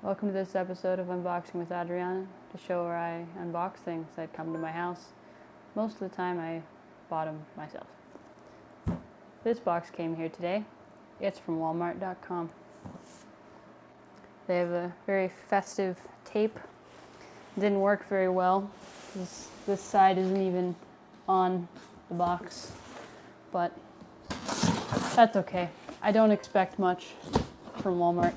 Welcome to this episode of Unboxing with Adrianna, the show where I unbox things that come to my house. Most of the time I bought them myself. This box came here today. It's from Walmart.com. They have a very festive tape. It didn't work very well. This side isn't even on the box, but that's okay. I don't expect much from Walmart.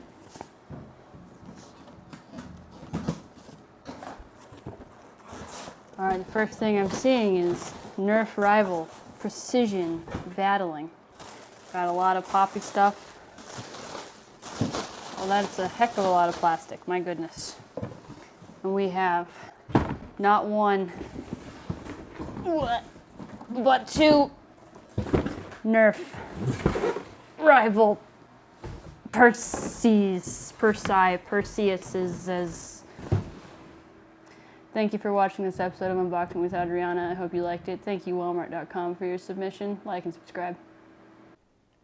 Alright, the first thing I'm seeing is Nerf Rival Precision Battling. Got a lot of poppy stuff. Well, that's a heck of a lot of plastic, my goodness. And we have not one, but two Nerf Rival Perseuses. Thank you for watching this episode of Unboxing with Adrianna. I hope you liked it. Thank you, Walmart.com, for your submission. Like and subscribe.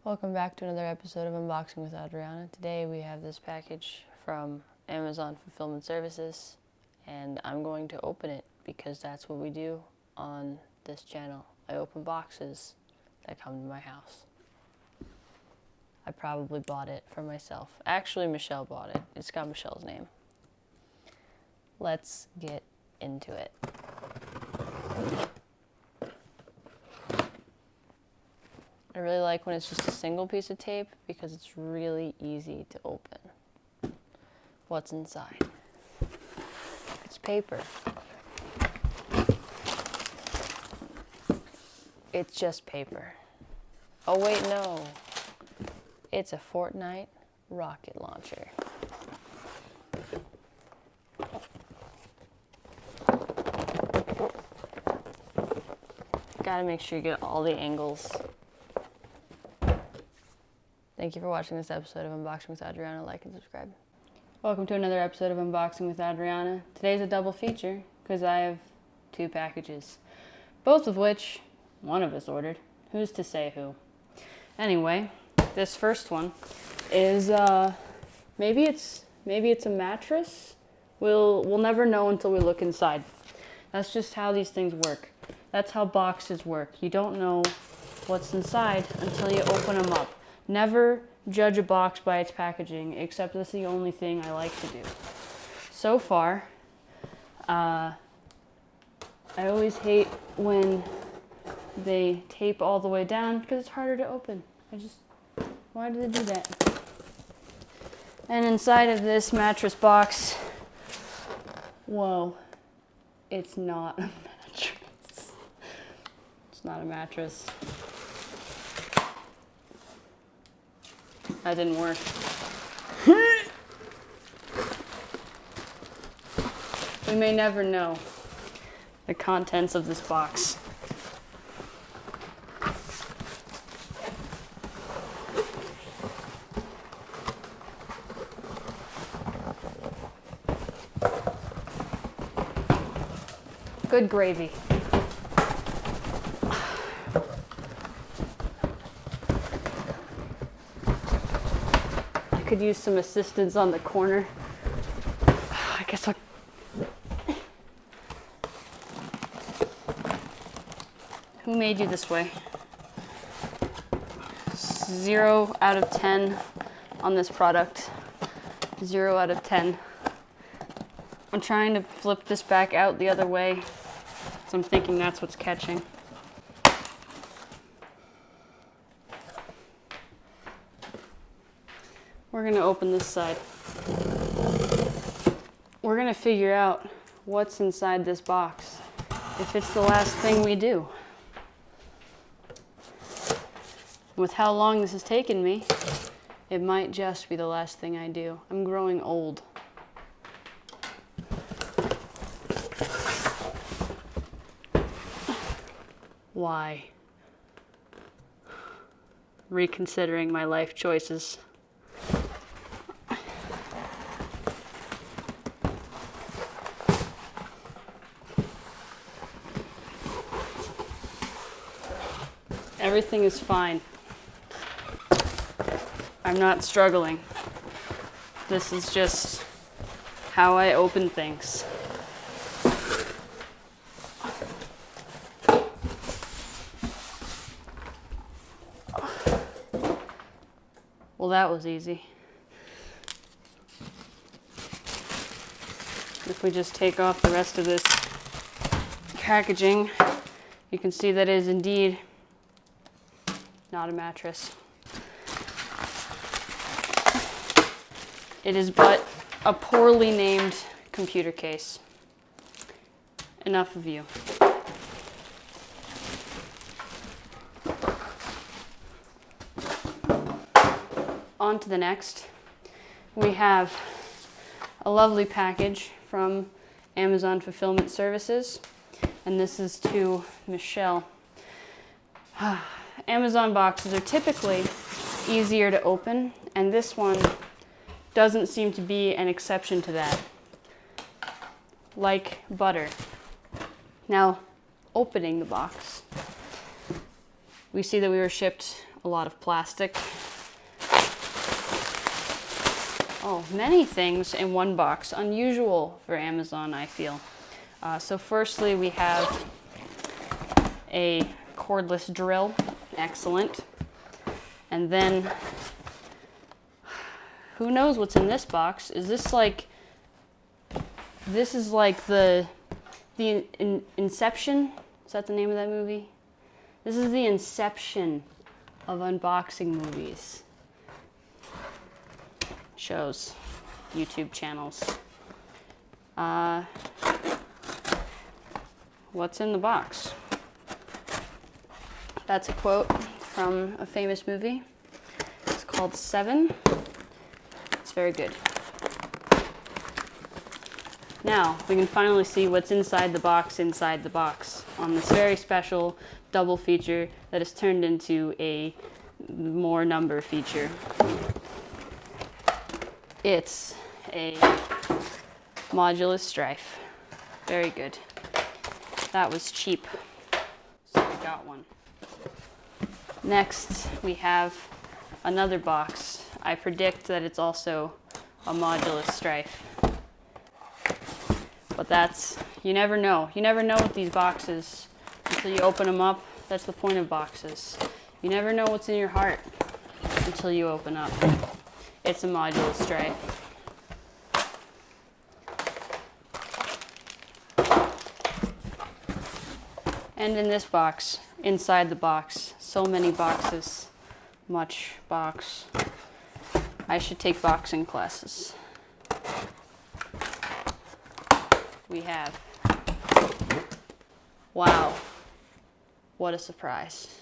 Welcome back to another episode of Unboxing with Adrianna. Today we have this package from Amazon Fulfillment Services, and I'm going to open it because that's what we do on this channel. I open boxes that come to my house. I probably bought it for myself. Actually, Michelle bought it. It's got Michelle's name. Let's get into it. I really like when it's just a single piece of tape because it's really easy to open. What's inside? It's paper. It's just paper. Oh wait, no. It's a Fortnite rocket launcher. Gotta make sure you get all the angles. Thank you for watching this episode of Unboxing with Adrianna. Like and subscribe. Welcome to another episode of Unboxing with Adrianna. Today's a double feature because I have two packages, both of which one of us ordered. Who's to say who? Anyway, this first one is maybe it's a mattress. We'll never know until we look inside. That's just how these things work. That's how boxes work. You don't know what's inside until you open them up. Never judge a box by its packaging, except that's the only thing I like to do. So far, I always hate when they tape all the way down because it's harder to open. Why do they do that? And inside of this mattress box, whoa, it's not a mattress. It's not a mattress. That didn't work. We may never know the contents of this box. Good gravy. I could use some assistance on the corner. I guess I'll... Who made you this way? 0 out of 10 on this product. 0 out of 10. I'm trying to flip this back out the other way, so I'm thinking that's what's catching. We're gonna open this side. We're gonna figure out what's inside this box, if it's the last thing we do. With how long this has taken me, it might just be the last thing I do. I'm growing old. Why? Reconsidering my life choices. Everything is fine. I'm not struggling. This is just how I open things. Well, that was easy. If we just take off the rest of this packaging, you can see that it is indeed not a mattress. It is but a poorly named computer case. Enough of you. On to the next. We have a lovely package from Amazon Fulfillment Services, and this is to Michelle. Amazon boxes are typically easier to open, and this one doesn't seem to be an exception to that. Like butter. Now, opening the box, we see that we were shipped a lot of plastic. Oh, many things in one box. Unusual for Amazon, I feel. So firstly, we have a cordless drill. Excellent. And then, who knows what's in this box? Is this like, this is like the Inception? Is that the name of that movie? This is the Inception of unboxing movies. Shows, YouTube channels. What's in the box? That's a quote from a famous movie. It's called Seven. It's very good. Now, we can finally see what's inside the box on this very special double feature that is turned into a more number feature. It's a modulus strife. Very good. That was cheap, so I got one. Next, we have another box. I predict that it's also a modulus strife. But that's, you never know. You never know with these boxes until you open them up. That's the point of boxes. You never know what's in your heart until you open up. It's a modulus strife. And in this box, inside the box, so many boxes, much box. I should take boxing classes. We have, wow, what a surprise.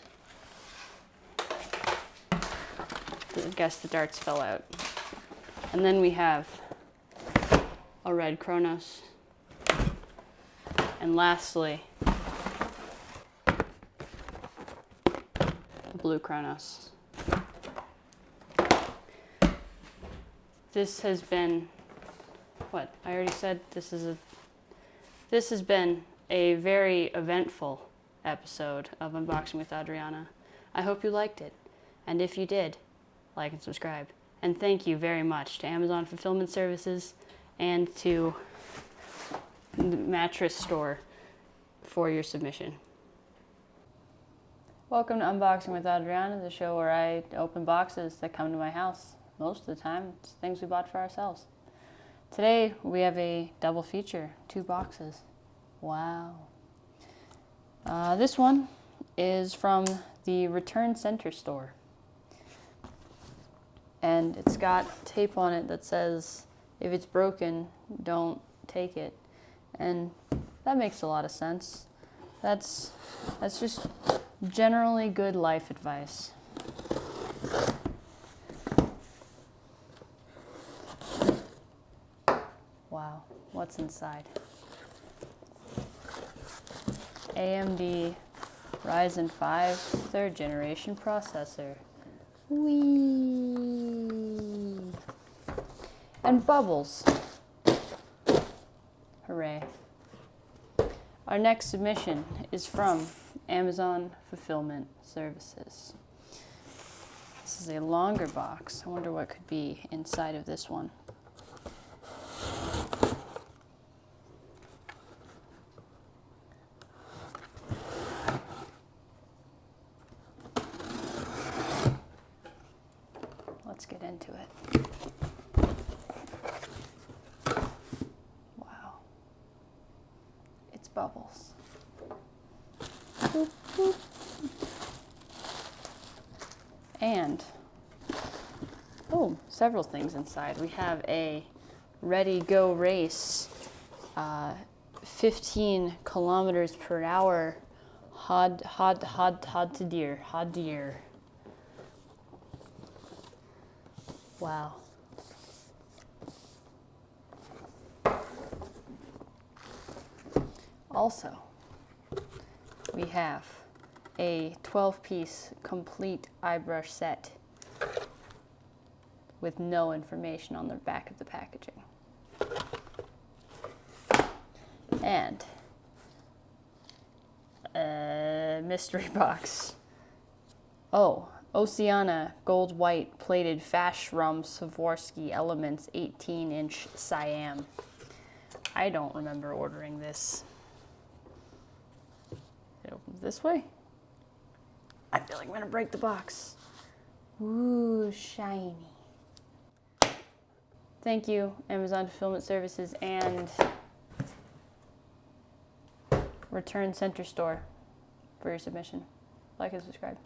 I guess the darts fell out. And then we have a red Kronos. And lastly, a blue Kronos. This has been, what, I already said this has been a very eventful episode of Unboxing with Adrianna. I hope you liked it. And if you did, like and subscribe. And thank you very much to Amazon Fulfillment Services and to the Mattress Store for your submission. Welcome to Unboxing with Adrianna, the show where I open boxes that come to my house. Most of the time, it's things we bought for ourselves. Today, we have a double feature, 2 boxes. Wow. This one is from the Return Center store. And it's got tape on it that says, if it's broken, don't take it. And that makes a lot of sense. That's just generally good life advice. Wow, what's inside? AMD Ryzen 5 3rd generation processor. Whee! And bubbles. Hooray. Our next submission is from Amazon Fulfillment Services. This is a longer box. I wonder what could be inside of this one. bubbles. Boop, boop. And, oh, several things inside. We have a Ready Go Race 15 kilometers per hour hod to deer. Wow. Also, we have a 12-piece complete eye brush set with no information on the back of the packaging. And a mystery box. Oh, Oceana Gold White Plated Fashram Swarovski Elements 18-inch Siam. I don't remember ordering this. It opens this way. I feel like I'm gonna break the box. Ooh, shiny. Thank you, Amazon Fulfillment Services and Return Center Store for your submission. Like and subscribe.